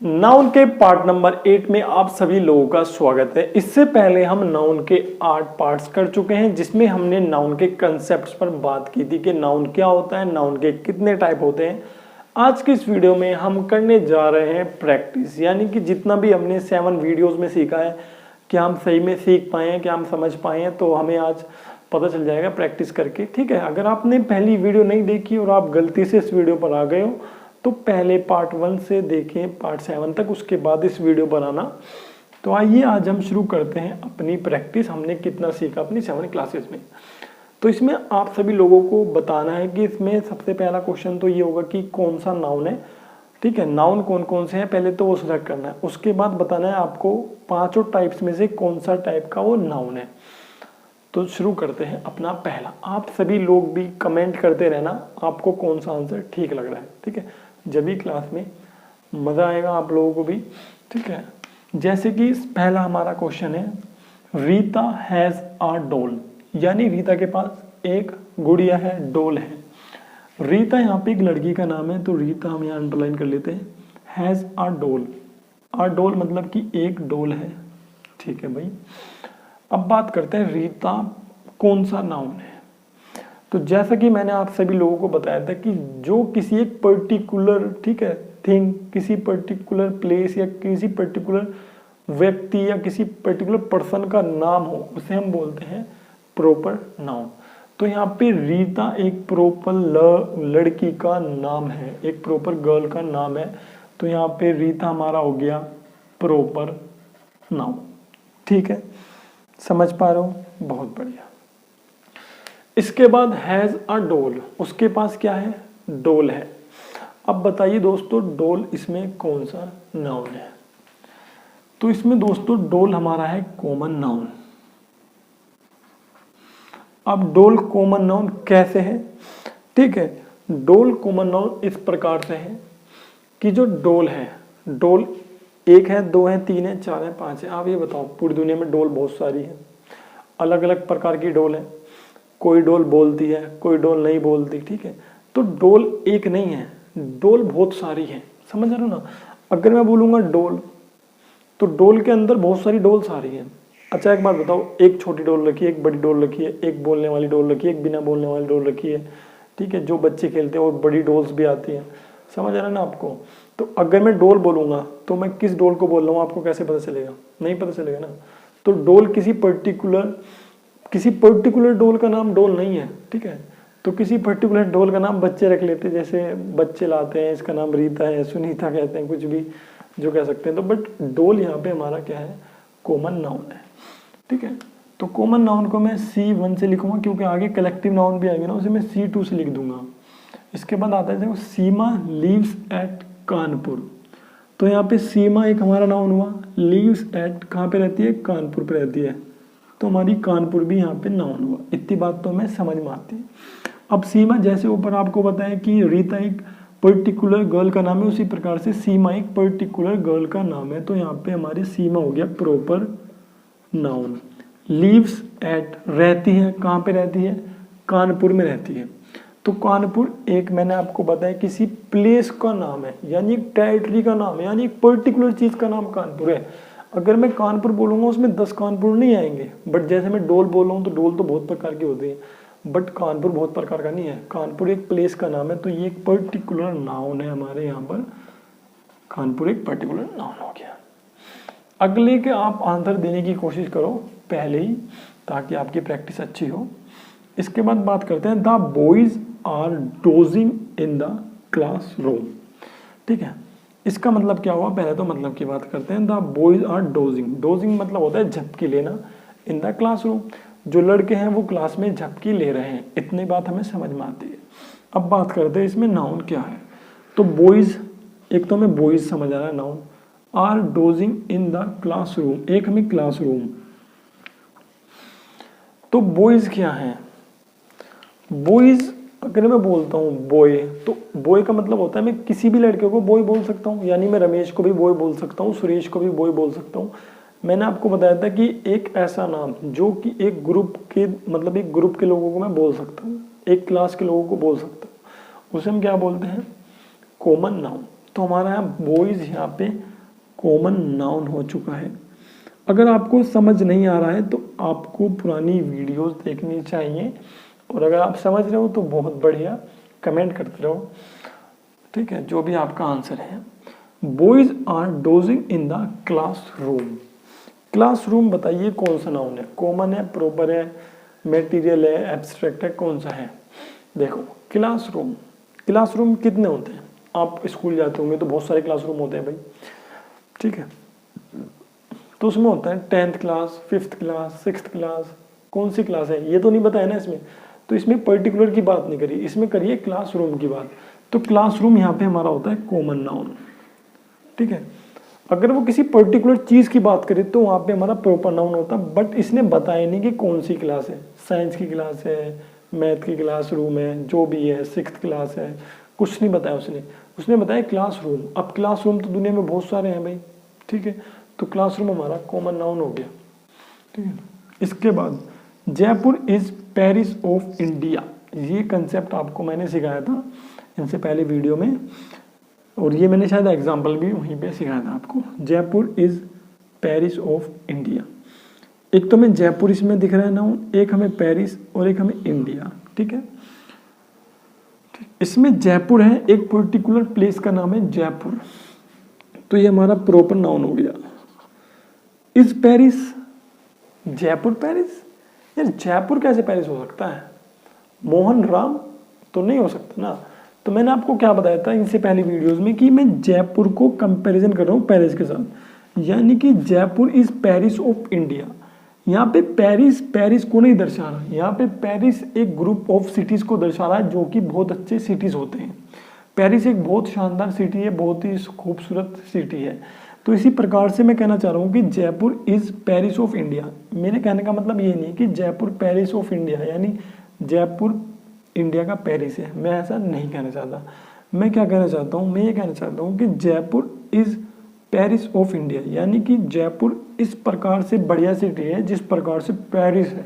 Noun के part number 8 में आप सभी लोगों का स्वागत है। इससे पहले हम नाउन के 8 पार्ट्स कर चुके हैं, जिसमें हमने नाउन के कंसेप्ट्स पर बात की थी कि नाउन क्या होता है, नाउन के कितने टाइप होते हैं। आज के इस वीडियो में हम करने जा रहे हैं प्रैक्टिस, यानी कि जितना भी हमने 7 वीडियोस में सीखा है कि हम सही में सीख पाए हैं, क्या हम समझ पाए हैं, तो हमें आज पता चल जाएगा प्रैक्टिस करके। ठीक है, अगर आपने पहली वीडियो नहीं देखी और आप गलती से इस वीडियो पर आ गए हो तो पहले पार्ट 1 से देखें पार्ट 7 तक, उसके बाद इस वीडियो पर आना। तो आइए आज हम शुरू करते हैं अपनी प्रैक्टिस। हमने कितना सीखा अपनी 7 क्लासेस में। तो इसमें आप सभी लोगों को बताना है कि इसमें सबसे पहला क्वेश्चन तो ये होगा कि कौन सा नाउन है। ठीक है, नाउन कौन कौन से हैं पहले तो वो सिलेक्ट करना है। उसके बाद बताना है आपको 5 टाइप्स में से कौन सा टाइप का वो नाउन है। तो शुरू करते हैं अपना पहला। आप सभी लोग भी कमेंट करते रहना आपको कौन सा आंसर ठीक लग रहा है। ठीक है, जब भी क्लास में मज़ा आएगा आप लोगों को भी। ठीक है, जैसे कि पहला हमारा क्वेश्चन है, रीता हैज़ आ डॉल, यानी रीता के पास एक गुड़िया है, डॉल है। रीता यहाँ पे एक लड़की का नाम है, तो रीता हम यहाँ अंडरलाइन कर लेते हैं। Has a doll, a doll मतलब कि एक डॉल है। ठीक है भाई, अब बात करते हैं रीता कौन सा नाउन है। तो जैसा कि मैंने आप सभी लोगों को बताया था कि जो किसी एक पर्टिकुलर, ठीक है, थिंग, किसी पर्टिकुलर प्लेस या किसी पर्टिकुलर व्यक्ति या किसी पर्टिकुलर पर्सन का नाम हो, उसे हम बोलते हैं प्रॉपर नाउन। तो यहाँ पे रीता एक प्रॉपर लड़की का नाम है, एक प्रॉपर गर्ल का नाम है। तो यहाँ पे रीता हमारा हो गया प्रॉपर नाउन। ठीक है, समझ पा रहे हो, बहुत बढ़िया। इसके बाद हैज अ डॉल, उसके पास क्या है, डॉल है। अब बताइए दोस्तों, डॉल इसमें कौन सा नाउन है। तो इसमें दोस्तों डॉल हमारा है कॉमन नाउन। अब डॉल कॉमन नाउन कैसे है। ठीक है, डॉल कॉमन नाउन इस प्रकार से है कि जो डॉल है, डॉल 1 है, 2 है, 3 है, 4 है, 5 है। आप ये बताओ, पूरी दुनिया में डॉल बहुत सारी है, अलग अलग प्रकार की डॉल है। कोई डॉल बोलती है, कोई डॉल नहीं बोलती। ठीक है, तो डॉल एक नहीं है, डॉल बहुत सारी है। समझ रहे हो ना। अगर मैं बोलूंगा डॉल, तो डॉल के अंदर बहुत सारी डॉल सारी है। अच्छा एक बात बताओ, एक छोटी डॉल रखी है, एक बड़ी डॉल रखी है, एक बोलने वाली डॉल रखी है, एक बिना बोलने वाली डॉल रखी है। ठीक है, जो बच्चे खेलते हैं और बड़ी डॉल्स भी आती हैं। समझ आ रहा है ना आपको। तो अगर मैं डॉल बोलूंगा तो मैं किस डॉल को बोल रहा हूँ आपको कैसे पता चलेगा, नहीं पता चलेगा ना। तो डॉल किसी पर्टिकुलर डॉल का नाम डॉल नहीं है। ठीक है, तो किसी पर्टिकुलर डॉल का नाम बच्चे रख लेते हैं, जैसे बच्चे लाते हैं, इसका नाम रीता है, सुनीता कहते हैं, कुछ भी जो कह सकते हैं। तो बट डॉल यहाँ पे हमारा क्या है, कॉमन नाउन है। ठीक है, तो कॉमन नाउन को मैं C1 से लिखूंगा, क्योंकि आगे कलेक्टिव नाउन भी आएंगे ना, उसे मैं C2 से लिख दूंगा। इसके बाद आता है देखो, सीमा लीव्स एट कानपुर। तो यहाँ पे सीमा एक हमारा नाउन हुआ, लीव्स एट कहाँ पे रहती है, कानपुर पे रहती है। तो हमारी कानपुर भी यहाँ पे नाउन हुआ। इतनी बात तो हमें समझ में आती है। अब सीमा, जैसे ऊपर आपको बताया कि रीता एक पर्टिकुलर गर्ल का नाम है, उसी प्रकार से सीमा एक पर्टिकुलर गर्ल का नाम है। तो यहाँ पे हमारी सीमा हो गया प्रॉपर नाउन। लीव्स एट, रहती है, कहाँ पे रहती है, कानपुर में रहती है। तो कानपुर एक मैंने आपको बताया किसी प्लेस का नाम है, यानी एक टेरिटरी का नाम है, यानी एक पर्टिकुलर चीज का नाम कानपुर है। अगर मैं कानपुर बोलूंगा उसमें 10 कानपुर नहीं आएंगे। बट जैसे मैं डोल बोल रहा हूँ, तो डोल तो बहुत प्रकार की होती है, बट कानपुर बहुत प्रकार का नहीं है। कानपुर एक प्लेस का नाम है, तो ये एक पर्टिकुलर नाउन है हमारे यहाँ पर। कानपुर एक पर्टिकुलर नाउन हो गया। अगले के आप आंसर देने की कोशिश करो पहले ही, ताकि आपकी प्रैक्टिस अच्छी हो। इसके बाद बात करते हैं, the boys are dozing in the class room. ठीक है, इसका मतलब क्या हुआ, पहले तो मतलब की बात करते हैं। The boys are dozing, dozing मतलब होता है झपकी लेना, इन द क्लासरूम, जो लड़के हैं वो क्लास में झपकी ले रहे हैं। इतनी बात हमें समझ में आती है। अब बात करते हैं इसमें नाउन क्या है। तो बॉयज, एक तो हमें बॉयज समझ आ रहा है noun, are dozing in the classroom, एक हमें क्लासरूम। तो बॉयज क्या है, बॉयज अगर मैं बोलता हूँ बॉय, तो बॉय का मतलब होता है मैं किसी भी लड़के को बॉय बोल सकता हूँ, यानी मैं रमेश को भी बॉय बोल सकता हूँ, सुरेश को भी बॉय बोल सकता हूँ। मैंने आपको बताया था कि एक ऐसा नाम जो कि एक ग्रुप के, मतलब एक ग्रुप के लोगों को मैं बोल सकता हूँ, एक क्लास के लोगों को बोल सकता हूँ, उसे हम क्या बोलते हैं, कॉमन नाउन। तो हमारा यहाँ बॉयज यहाँ पे कॉमन नाउन हो चुका है। अगर आपको समझ नहीं आ रहा है तो आपको पुरानी वीडियोस देखनी चाहिए, और अगर आप समझ रहे हो तो बहुत बढ़िया, कमेंट करते रहो, ठीक है, जो भी आपका आंसर है। Boys are dozing in the classroom. Classroom बताइए कौन सा नाउन है, कॉमन है, प्रॉपर है, मटेरियल है, एब्स्ट्रैक्ट है, कौन सा है? देखो क्लासरूम, क्लासरूम कितने होते हैं? आप स्कूल जाते होंगे तो बहुत सारे क्लासरूम होते हैं भाई, ठीक है। तो उसमें होता है 10th class, 5th class, 6th class, कौन सी क्लास है ये तो नहीं बताया ना इसमें, तो इसमें पर्टिकुलर की बात नहीं करी, इसमें करिए क्लासरूम की बात। तो क्लासरूम यहाँ पे हमारा होता है कॉमन नाउन, ठीक है। अगर वो किसी पर्टिकुलर चीज़ की बात करे तो वहाँ पे हमारा प्रॉपर नाउन होता है, बट इसने बताया नहीं कि कौन सी क्लास है, साइंस की क्लास है, मैथ की क्लास रूम है, जो भी है, 6th क्लास है, कुछ नहीं बताया उसने बताया क्लासरूम। अब क्लासरूम तो दुनिया में बहुत सारे हैं भाई, ठीक है, तो क्लासरूम हमारा कॉमन नाउन हो गया, ठीक है। इसके बाद Jaipur is Paris of India, ये कंसेप्ट आपको मैंने सिखाया था इनसे पहले वीडियो में, और ये मैंने शायद एग्जाम्पल भी वहीं पे सिखाया था आपको। Jaipur is Paris of India, एक तो हमें जयपुर इसमें दिख रहा है नाउन, एक हमें पेरिस और एक हमें इंडिया, ठीक है। इसमें जयपुर है, एक पर्टिकुलर प्लेस का नाम है जयपुर, तो ये हमारा प्रॉपर नाउन हो गया। इज पेरिस, जयपुर पेरिस, यार जयपुर कैसे पेरिस हो सकता है? मोहन राम तो नहीं हो सकता ना। तो मैंने आपको क्या बताया था इनसे पहले वीडियोस में कि मैं जयपुर को कंपैरिजन कर रहा हूँ पेरिस के साथ, यानी कि Jaipur is Paris of India. यहाँ पे पेरिस को नहीं दर्शा रहा, यहाँ पे पेरिस एक ग्रुप ऑफ सिटीज को दर्शा रहा है जो कि बहुत अच्छे सिटीज होते हैं। पेरिस एक बहुत शानदार सिटी है, बहुत ही खूबसूरत सिटी है। तो इसी प्रकार से मैं कहना चाह रहा हूँ कि Jaipur is Paris of India. मेरे कहने का मतलब ये नहीं कि जयपुर पेरिस ऑफ इंडिया यानी जयपुर इंडिया का पेरिस है, मैं ऐसा नहीं कहना चाहता। मैं क्या कहना चाहता हूँ, मैं ये कहना चाहता हूँ कि Jaipur is Paris of India, यानी कि जयपुर इस प्रकार से बढ़िया सिटी है जिस प्रकार से पेरिस है,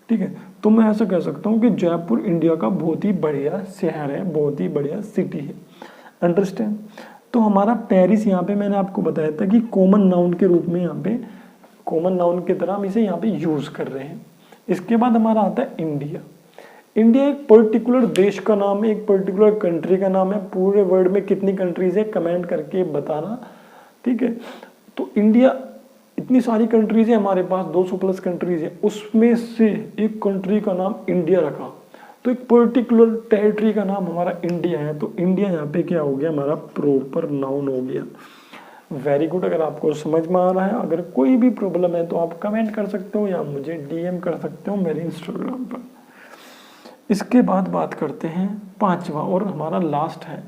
ठीक है। तो मैं ऐसा कह सकता हूँ कि जयपुर इंडिया का बहुत ही बढ़िया शहर है, बहुत ही बढ़िया सिटी है, अंडरस्टैंड। तो हमारा पेरिस यहाँ पे मैंने आपको बताया था कि कॉमन नाउन के रूप में, यहाँ पे कॉमन नाउन की तरह हम इसे यहाँ पे यूज कर रहे हैं। इसके बाद हमारा आता है इंडिया। इंडिया एक पर्टिकुलर देश का नाम है, एक पर्टिकुलर कंट्री का नाम है। पूरे वर्ल्ड में कितनी कंट्रीज है कमेंट करके बताना, ठीक है। तो इंडिया, इतनी सारी कंट्रीज है हमारे पास, 200 प्लस कंट्रीज है, उसमें से एक कंट्री का नाम इंडिया रखा, तो एक पर्टिकुलर टेरिटरी का नाम हमारा इंडिया है। तो इंडिया यहाँ पे क्या हो गया, हमारा प्रॉपर नाउन हो गया। Very good. अगर आपको समझ में आ रहा है, अगर कोई भी प्रॉब्लम है तो आप कमेंट कर सकते हो या मुझे डीएम कर सकते हो मेरे इंस्टाग्राम पर। इसके बाद बात करते हैं पांचवा और हमारा लास्ट है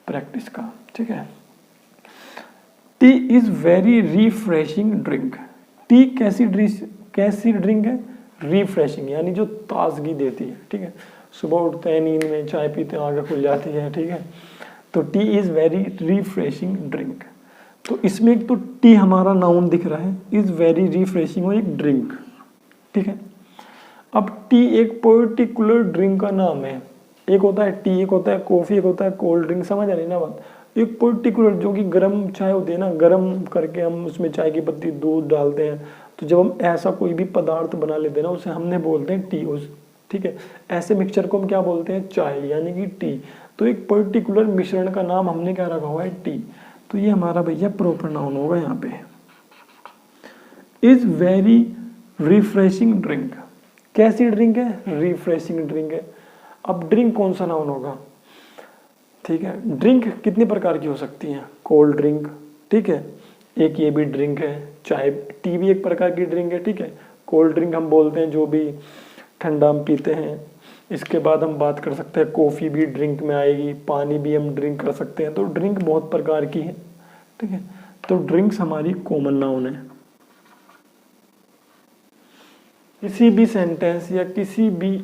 प्रैक्टिस का, ठीक है। T is very refreshing drink. T कैसी ड्रिंक है? रिफ्रेशिंग, यानी जो ताजगी देती है, ठीक है। सुबह उठते हैं, नींद में चाय पीते हैं, आंखें खुल जाती है, ठीक है। तो T is very refreshing drink. तो इसमें एक तो टी हमारा नाउन दिख रहा है, इज वेरी रिफ्रेशिंग और एक ड्रिंक, ठीक है। अब टी एक पर्टिकुलर ड्रिंक का नाम है, एक होता है टी, एक होता है कॉफी, एक होता है कोल्ड ड्रिंक, समझ आ रही ना बात। एक पर्टिकुलर जो कि गर्म चाय होती है ना, गर्म करके हम उसमें चाय की पत्ती दूध डालते हैं, तो जब हम ऐसा कोई भी पदार्थ बना लेते हैं ना, उसे हमने बोलते हैं टी, उस, ठीक है। ऐसे मिक्सचर को हम क्या बोलते हैं? चाय, यानी कि टी। तो एक पर्टिकुलर मिश्रण का नाम हमने क्या रखा हुआ है? टी। तो ये हमारा भैया प्रॉपर नाउन होगा यहाँ पे। इज वेरी रिफ्रेशिंग ड्रिंक, कैसी ड्रिंक है? रिफ्रेशिंग ड्रिंक है। अब ड्रिंक कौन सा नाउन होगा? ठीक है, ड्रिंक कितने प्रकार की हो सकती हैं? कोल्ड ड्रिंक, ठीक है, एक ये भी ड्रिंक है। चाय, टी भी एक प्रकार की ड्रिंक है, ठीक है। कोल्ड ड्रिंक हम बोलते हैं जो भी ठंडा हम पीते हैं। इसके बाद हम बात कर सकते हैं, कॉफ़ी भी ड्रिंक में आएगी, पानी भी हम ड्रिंक कर सकते हैं। तो ड्रिंक बहुत प्रकार की है, ठीक है। तो ड्रिंक्स हमारी कॉमन नाउन है। किसी भी सेंटेंस या किसी भी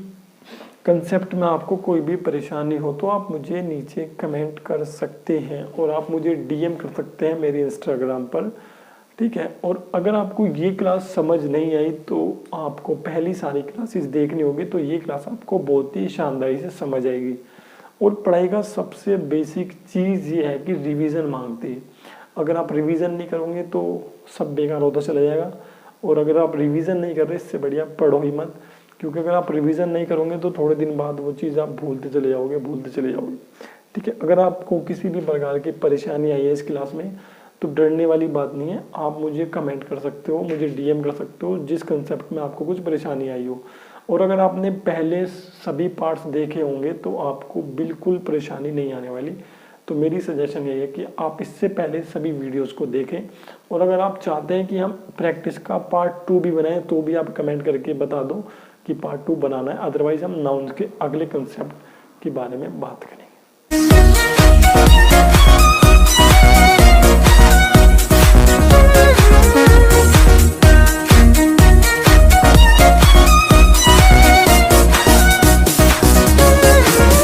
कंसेप्ट में आपको कोई भी परेशानी हो तो आप मुझे नीचे कमेंट कर सकते हैं और आप मुझे डीएम कर सकते हैं मेरे इंस्टाग्राम पर, ठीक है। और अगर आपको ये क्लास समझ नहीं आई तो आपको पहली सारी क्लासेस देखनी होगी, तो ये क्लास आपको बहुत ही शानदारी से समझ आएगी। और पढ़ाई का सबसे बेसिक चीज़ ये है कि रिवीजन मांगती है। अगर आप रिवीजन नहीं करोगे तो सब बेकार होता चला जाएगा, और अगर आप रिवीजन नहीं कर रहे इससे बढ़िया पढ़ो ही मत, क्योंकि अगर आप रिवीजन नहीं करोगे तो थोड़े दिन बाद वो चीज़ आप भूलते चले जाओगे। ठीक है, अगर आपको किसी भी प्रकार की परेशानी आई है इस क्लास में तो डरने वाली बात नहीं है, आप मुझे कमेंट कर सकते हो, मुझे डीएम कर सकते हो जिस कंसेप्ट में आपको कुछ परेशानी आई हो। और अगर आपने पहले सभी पार्ट्स देखे होंगे तो आपको बिल्कुल परेशानी नहीं आने वाली। तो मेरी सजेशन ये है कि आप इससे पहले सभी वीडियोस को देखें, और अगर आप चाहते हैं कि हम प्रैक्टिस का पार्ट 2 भी बनाएं तो भी आप कमेंट करके बता दो कि पार्ट 2 बनाना है, अदरवाइज हम नाउन्स के अगले कंसेप्ट के बारे में बात करें।